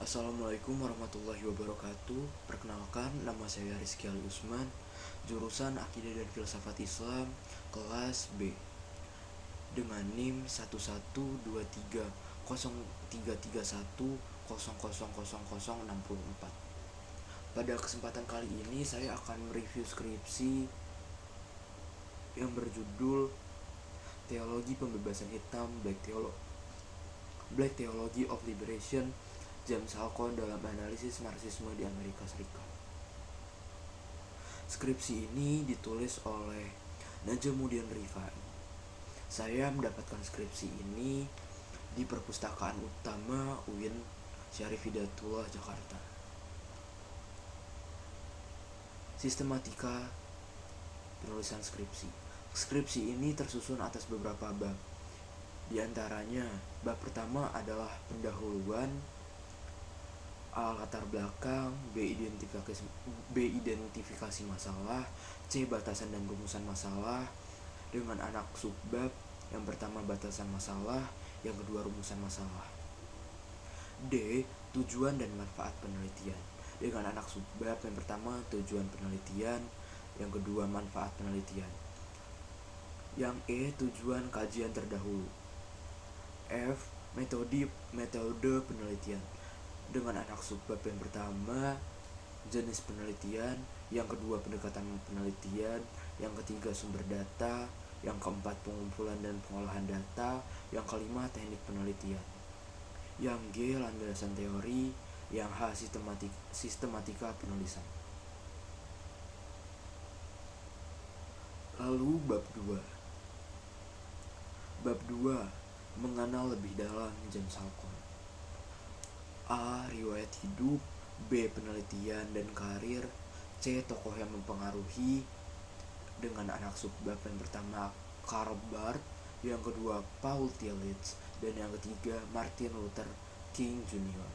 Assalamualaikum warahmatullahi wabarakatuh. Perkenalkan, nama saya Rizky Ali Usman, jurusan Akidah dan Filsafat Islam, kelas B, dengan NIM 11233033100064. Pada kesempatan kali ini saya akan mereview skripsi yang berjudul Teologi Pembebasan Hitam, Black Theology of Liberation, James Halcon dalam analisis Marxisme di Amerika Serikat. Skripsi ini ditulis oleh Najamuddin Rifai. Saya mendapatkan skripsi ini di Perpustakaan Utama UIN Syarif Hidayatullah, Jakarta. Sistematika penulisan skripsi. Skripsi ini tersusun atas beberapa bab. Di antaranya, bab pertama adalah pendahuluan, A. Latar belakang, B. Identifikasi masalah, C. Batasan dan rumusan masalah, dengan anak subbab. Yang pertama batasan masalah, yang kedua rumusan masalah. D. Tujuan dan manfaat penelitian, dengan anak subbab. Yang pertama tujuan penelitian, yang kedua manfaat penelitian. Yang E. Tujuan kajian terdahulu. F. Metode penelitian, dengan anak subbab. Yang pertama jenis penelitian, yang kedua pendekatan penelitian, yang ketiga sumber data, yang keempat pengumpulan dan pengolahan data, yang kelima teknik penelitian. Yang G. Landasan teori, yang H. Sistematika penulisan. Lalu bab 2. Bab 2, mengenal lebih dalam James Halcon. A. Riwayat hidup, B. Penelitian dan karir, C. Tokoh yang mempengaruhi, dengan anak subbab. Yang pertama Karl Barth, yang kedua Paul Tillich, dan yang ketiga Martin Luther King Jr.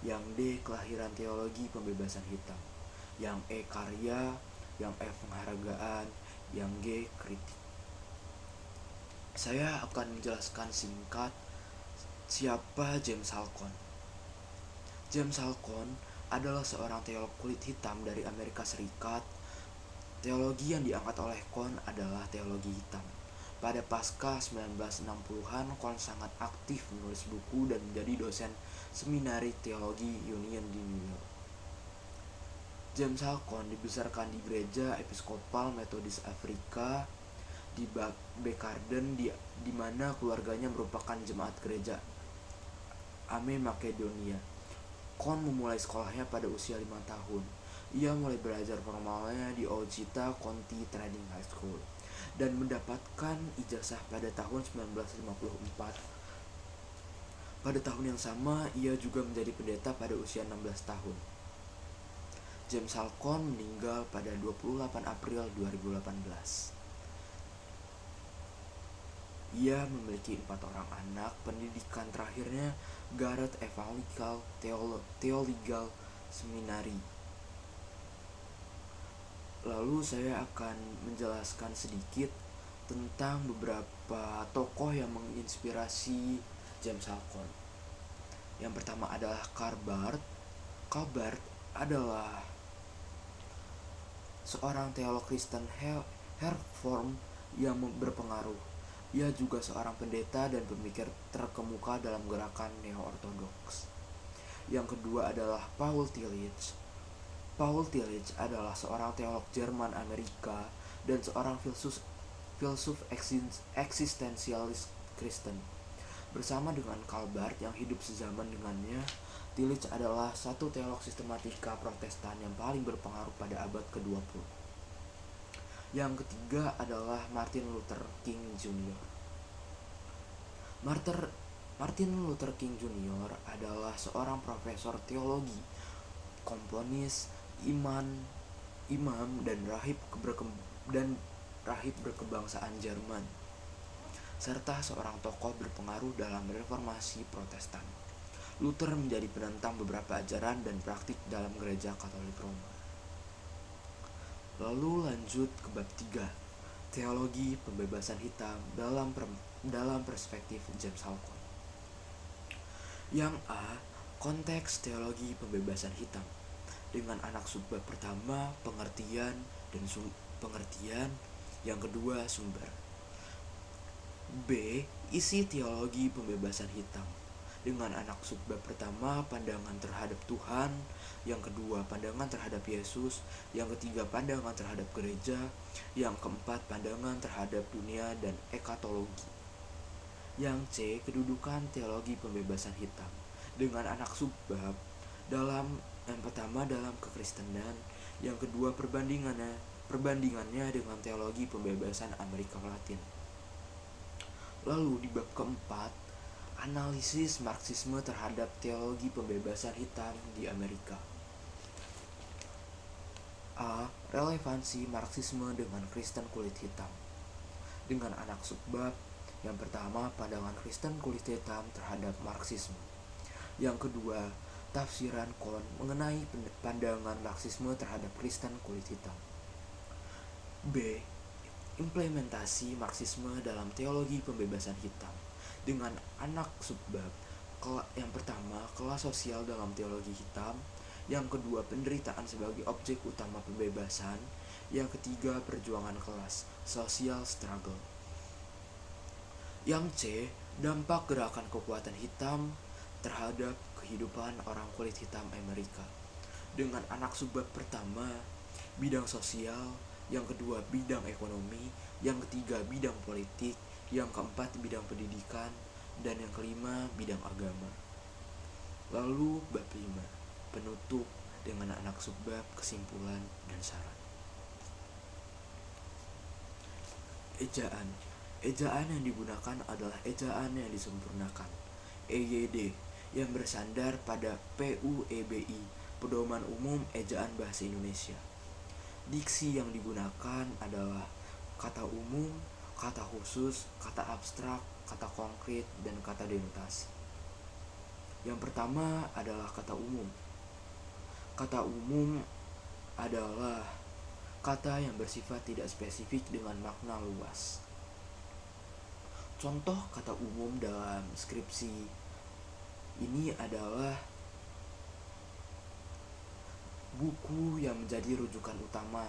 Yang D. Kelahiran teologi pembebasan hitam, yang E. Karya, yang F. Penghargaan, yang G. Kritik. Saya akan menjelaskan singkat siapa James Halcon. James Halcon adalah seorang teolog kulit hitam dari Amerika Serikat. Teologi yang diangkat oleh Con adalah teologi hitam. Pada pasca 1960-an, Con sangat aktif menulis buku dan menjadi dosen seminari teologi Union di New York. James Halcon dibesarkan di Gereja Episkopal Metodis Afrika di Bekarden, di mana keluarganya merupakan jemaat gereja Ame Makedonia. Con memulai sekolahnya pada usia 5 tahun. Ia mulai belajar formalnya di Ouachita County Trading High School dan mendapatkan ijazah pada tahun 1954. Pada tahun yang sama, ia juga menjadi pendeta pada usia 16 tahun. James Halcon meninggal pada 28 April 2018. Ia memiliki 4 orang anak. Pendidikan terakhirnya Garrett Evangelical Theological Seminary. Lalu saya akan menjelaskan sedikit tentang beberapa tokoh yang menginspirasi James Halcon. Yang pertama adalah Karl Barth. Karl Barth adalah seorang teolog Kristen Reform yang berpengaruh. Ia juga seorang pendeta dan pemikir terkemuka dalam gerakan neo-ortodoks. Yang kedua adalah Paul Tillich. Paul Tillich adalah seorang teolog Jerman Amerika dan seorang filsuf eksistensialis Kristen. Bersama dengan Karl Barth yang hidup sezaman dengannya, Tillich adalah satu teolog sistematika Protestan yang paling berpengaruh pada abad ke-20. Yang ketiga adalah Martin Luther King Jr. Martin Luther King Jr. adalah seorang profesor teologi, komponis, imam dan rahib berkebangsaan Jerman, serta seorang tokoh berpengaruh dalam reformasi Protestan. Luther menjadi penentang beberapa ajaran dan praktik dalam gereja Katolik Roma. Lalu lanjut ke bab 3, teologi pembebasan hitam dalam perspektif James Halcon. Yang A. Konteks teologi pembebasan hitam dengan anak subbab pertama pengertian dan pengertian, yang kedua sumber. B. Isi teologi pembebasan hitam dengan anak subbab pertama pandangan terhadap Tuhan, yang kedua pandangan terhadap Yesus, yang ketiga pandangan terhadap gereja, yang keempat pandangan terhadap dunia dan ekatologi. Yang C. Kedudukan teologi pembebasan hitam dengan anak subbab dalam yang pertama dalam kekristenan, yang kedua perbandingannya dengan teologi pembebasan Amerika Latin. Lalu di bab keempat, analisis Marxisme terhadap teologi pembebasan hitam di Amerika. A. Relevansi Marxisme dengan Kristen kulit hitam dengan anak subbab. Yang pertama, pandangan Kristen kulit hitam terhadap Marxisme. Yang kedua, tafsiran Kohn mengenai pandangan Marxisme terhadap Kristen kulit hitam. B. Implementasi Marxisme dalam teologi pembebasan hitam dengan anak subbab. Yang pertama, kelas sosial dalam teologi hitam. Yang kedua, penderitaan sebagai objek utama pembebasan. Yang ketiga, perjuangan kelas, social struggle. Yang C. Dampak gerakan kekuatan hitam terhadap kehidupan orang kulit hitam Amerika dengan anak subbab pertama, bidang sosial, yang kedua bidang ekonomi, yang ketiga bidang politik, yang keempat bidang pendidikan, dan yang kelima bidang agama. Lalu bab 5, penutup dengan anak subbab, kesimpulan, dan saran. Ejaan. Ejaan yang digunakan adalah ejaan yang disempurnakan, EYD, yang bersandar pada PUEBI, Pedoman Umum Ejaan Bahasa Indonesia. Diksi yang digunakan adalah kata umum, kata khusus, kata abstrak, kata konkret, dan kata denotasi. Yang pertama adalah kata umum. Kata umum adalah kata yang bersifat tidak spesifik dengan makna luas. Contoh kata umum dalam skripsi ini adalah buku yang menjadi rujukan utama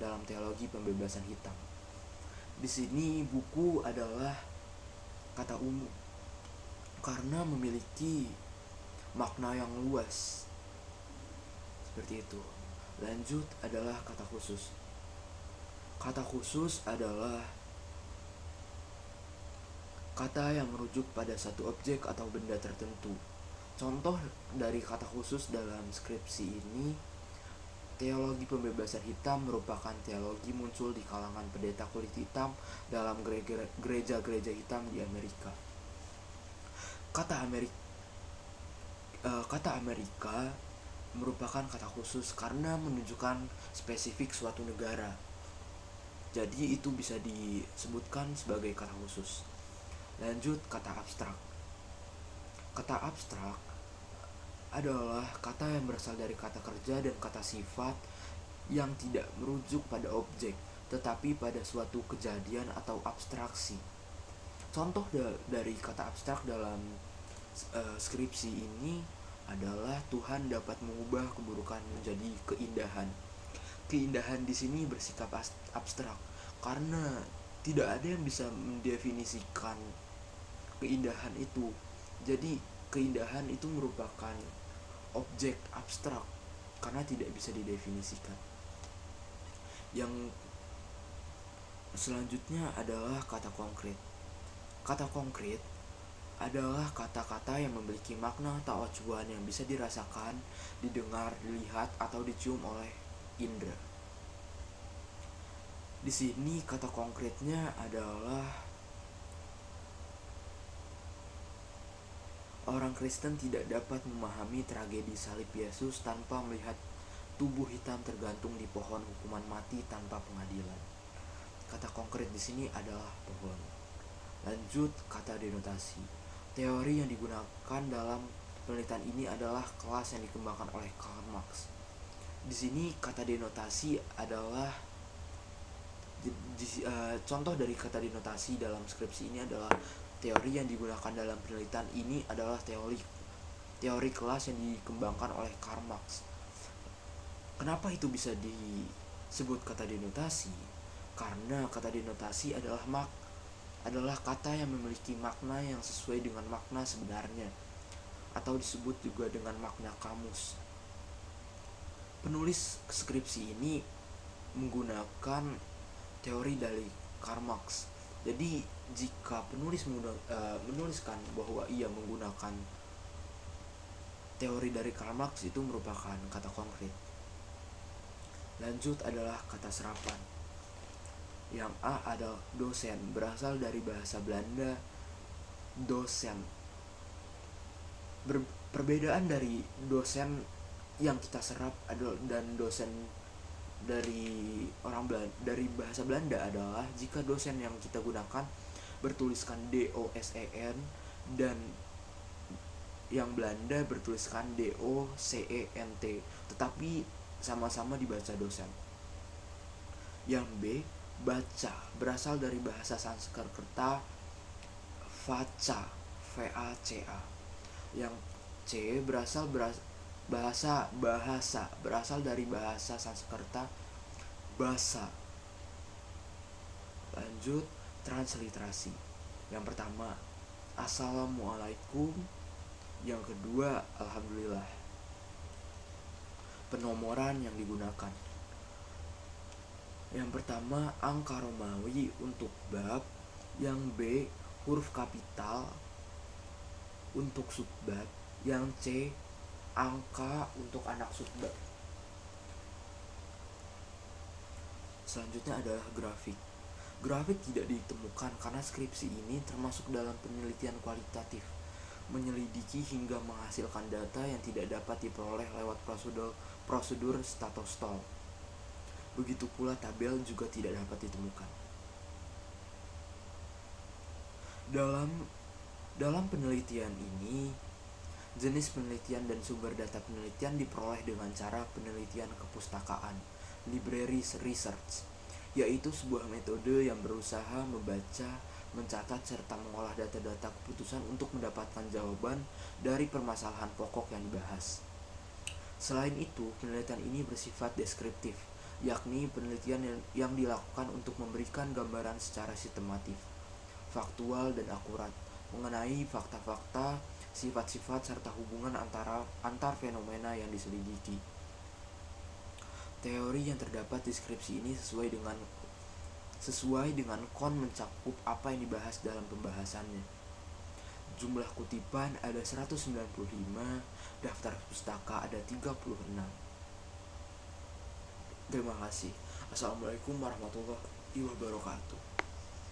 dalam teologi pembebasan hitam. Di sini buku adalah kata umum karena memiliki makna yang luas. Seperti itu. Lanjut adalah kata khusus. Kata khusus adalah kata yang merujuk pada satu objek atau benda tertentu. Contoh dari kata khusus dalam skripsi ini, teologi pembebasan hitam merupakan teologi muncul di kalangan pendeta kulit hitam dalam gereja-gereja hitam di Amerika. Kata Amerika merupakan kata khusus karena menunjukkan spesifik suatu negara. Jadi itu bisa disebutkan sebagai kata khusus. Lanjut kata abstrak. Kata abstrak adalah kata yang berasal dari kata kerja dan kata sifat yang tidak merujuk pada objek, tetapi pada suatu kejadian atau abstraksi. Contoh dari kata abstrak dalam skripsi ini adalah Tuhan dapat mengubah keburukan menjadi keindahan. Keindahan di sini bersikap abstrak karena tidak ada yang bisa mendefinisikan keindahan itu. Jadi keindahan itu merupakan objek abstrak karena tidak bisa didefinisikan. Yang selanjutnya adalah kata konkret. Kata konkret adalah kata-kata yang memiliki makna atau acuan yang bisa dirasakan, didengar, dilihat, atau dicium oleh indera. Di sini kata konkretnya adalah orang Kristen tidak dapat memahami tragedi salib Yesus tanpa melihat tubuh hitam tergantung di pohon hukuman mati tanpa pengadilan. Kata konkret di sini adalah pohon. Lanjut kata denotasi. Teori yang digunakan dalam penelitian ini adalah kelas yang dikembangkan oleh Karl Marx. Di sini kata denotasi adalah contoh dari kata denotasi dalam skripsi ini adalah teori yang digunakan dalam penelitian ini adalah teori teori kelas yang dikembangkan oleh Karl Marx. Kenapa itu bisa disebut kata denotasi? Karena kata denotasi adalah kata yang memiliki makna yang sesuai dengan makna sebenarnya, atau disebut juga dengan makna kamus. Penulis skripsi ini menggunakan teori dari Karl Marx. Jadi jika penulis menuliskan bahwa ia menggunakan teori dari Karl Marx, itu merupakan kata konkret. Lanjut adalah kata serapan. Yang A adalah dosen, berasal dari bahasa Belanda dosen. Perbedaan dari dosen yang kita serap dan dosen dari dari bahasa Belanda adalah jika dosen yang kita gunakan bertuliskan DOSEN dan yang Belanda bertuliskan DOCENT, tetapi sama-sama dibaca dosen. Yang B, baca, berasal dari bahasa Sanskerta vaca, VACA. Yang C, bahasa berasal dari bahasa Sanskerta basa. Lanjut, transliterasi. Yang pertama, Assalamualaikum. Yang kedua, Alhamdulillah. Penomoran yang digunakan. Yang pertama, angka Romawi untuk bab. Yang B, huruf kapital untuk subbab. Yang C, angka untuk anak subbab. Selanjutnya adalah grafik. Grafik tidak ditemukan karena skripsi ini termasuk dalam penelitian kualitatif, menyelidiki hingga menghasilkan data yang tidak dapat diperoleh lewat prosedur status tol. Begitu pula tabel juga tidak dapat ditemukan. Dalam penelitian ini, jenis penelitian dan sumber data penelitian diperoleh dengan cara penelitian kepustakaan, library research, yaitu sebuah metode yang berusaha membaca, mencatat, serta mengolah data-data keputusan untuk mendapatkan jawaban dari permasalahan pokok yang dibahas. Selain itu, penelitian ini bersifat deskriptif, yakni penelitian yang dilakukan untuk memberikan gambaran secara sistematif, faktual, dan akurat mengenai fakta-fakta, sifat-sifat, serta hubungan antar fenomena yang diselidiki. Teori yang terdapat di skripsi ini sesuai dengan mencakup apa yang dibahas dalam pembahasannya. Jumlah kutipan ada 195, daftar pustaka ada 36. Terima kasih. Assalamualaikum warahmatullahi wabarakatuh.